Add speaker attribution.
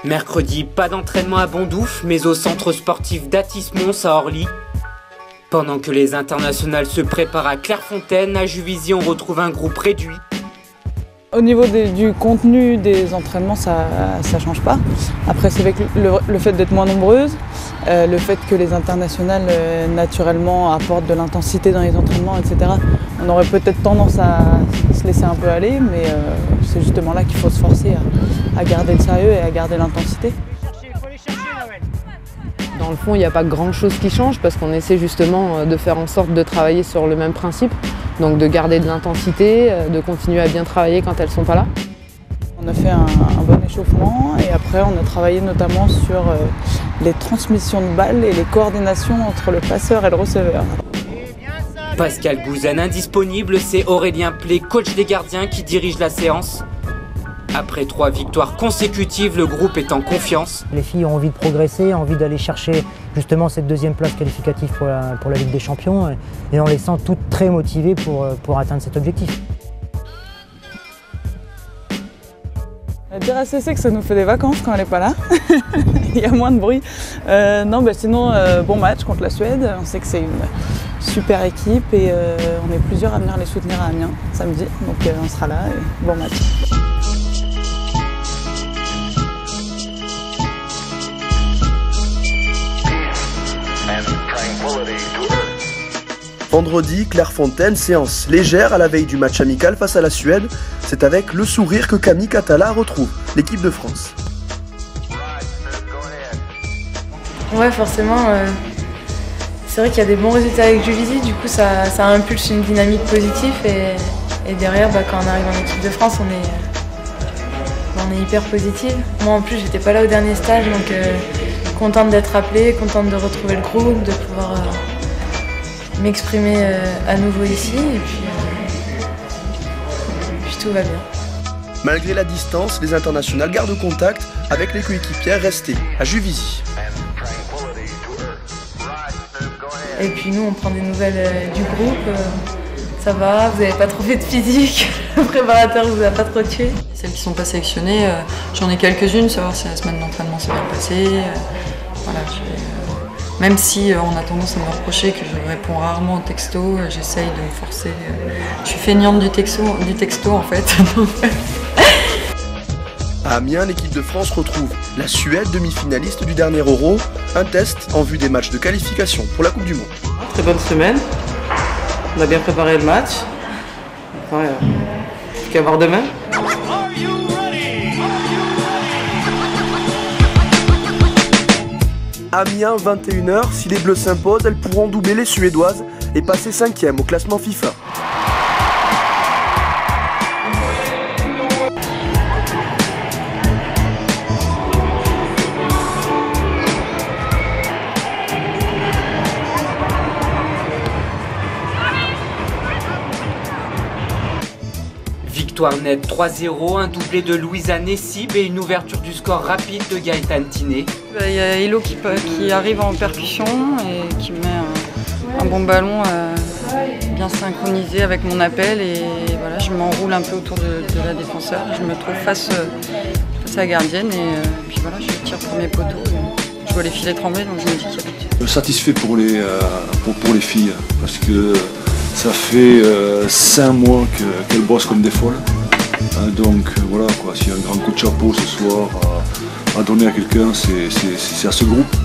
Speaker 1: Mercredi, pas d'entraînement à Bondouf, mais au centre sportif d'Atis-Mons à Orly. Pendant que les internationales se préparent à Clairefontaine, à Juvisy, on retrouve un groupe réduit.
Speaker 2: Au niveau du contenu des entraînements, ça change pas. Après, c'est avec le fait d'être moins nombreuses, le fait que les internationales naturellement apportent de l'intensité dans les entraînements, etc. On aurait peut-être tendance à se laisser un peu aller, mais c'est justement là qu'il faut se forcer à garder le sérieux et à garder l'intensité.
Speaker 3: Dans le fond, il n'y a pas grand-chose qui change parce qu'on essaie justement de faire en sorte de travailler sur le même principe. Donc de garder de l'intensité, de continuer à bien travailler quand elles ne sont pas là.
Speaker 2: On a fait un bon échauffement et après on a travaillé notamment sur les transmissions de balles et les coordinations entre le passeur et le receveur.
Speaker 1: Pascal Gouzan indisponible, c'est Aurélien Play, coach des gardiens, qui dirige la séance. Après 3 victoires consécutives, le groupe est en confiance.
Speaker 4: Les filles ont envie de progresser, ont envie d'aller chercher justement cette 2e place qualificative pour la Ligue des Champions et on les sent toutes très motivées pour atteindre cet objectif.
Speaker 2: Dire à CC que ça nous fait des vacances quand elle n'est pas là, il y a moins de bruit. Sinon, bon match contre la Suède, on sait que c'est une super équipe et on est plusieurs à venir les soutenir à Amiens samedi, donc on sera là et bon match.
Speaker 5: Vendredi, Clairefontaine, séance légère à la veille du match amical face à la Suède. C'est avec le sourire que Camille Catala retrouve l'équipe de France.
Speaker 6: Ouais, forcément, c'est vrai qu'il y a des bons résultats avec Juvisy, du coup ça impulse une dynamique positive et derrière, quand on arrive en équipe de France, on est hyper positive. Moi en plus, j'étais pas là au dernier stage, donc contente d'être appelée, contente de retrouver le groupe, de pouvoir m'exprimer à nouveau ici et puis tout va bien.
Speaker 5: Malgré la distance, les internationales gardent contact avec les coéquipières restées à Juvisy.
Speaker 6: Et puis nous on prend des nouvelles du groupe, ça va, vous n'avez pas trop fait de physique, le préparateur vous a pas trop tué.
Speaker 7: Celles qui ne sont pas sélectionnées, j'en ai quelques-unes, savoir si la semaine d'entraînement s'est bien passée. Voilà, même si on a tendance à me reprocher que je réponds rarement aux textos, j'essaye de me forcer. Je suis feignante du texto en fait.
Speaker 5: À Amiens, l'équipe de France retrouve la Suède, demi-finaliste du dernier Euro. Un test en vue des matchs de qualification pour la Coupe du Monde.
Speaker 8: Très bonne semaine. On a bien préparé le match. Enfin, plus qu'à voir demain.
Speaker 5: Amiens, 21h, si les Bleus s'imposent, elles pourront doubler les Suédoises et passer 5e au classement FIFA.
Speaker 1: Victoire nette 3-0, un doublé de Louisa Nessib et une ouverture du score rapide de Gaëtan Tiné.
Speaker 9: Il y a Hello qui arrive en percussion et qui met un bon ballon bien synchronisé avec mon appel et voilà, je m'enroule un peu autour de la défenseur. Je me trouve face à la gardienne et puis voilà, je tire pour mes poteaux. Je vois les filets trembler donc je me dis qu'il y a but.
Speaker 10: Satisfait pour les filles parce que ça fait 5 mois qu'elles bossent comme des folles. Donc voilà, s'il y a un grand coup de chapeau ce soir à donner à quelqu'un, c'est à ce groupe.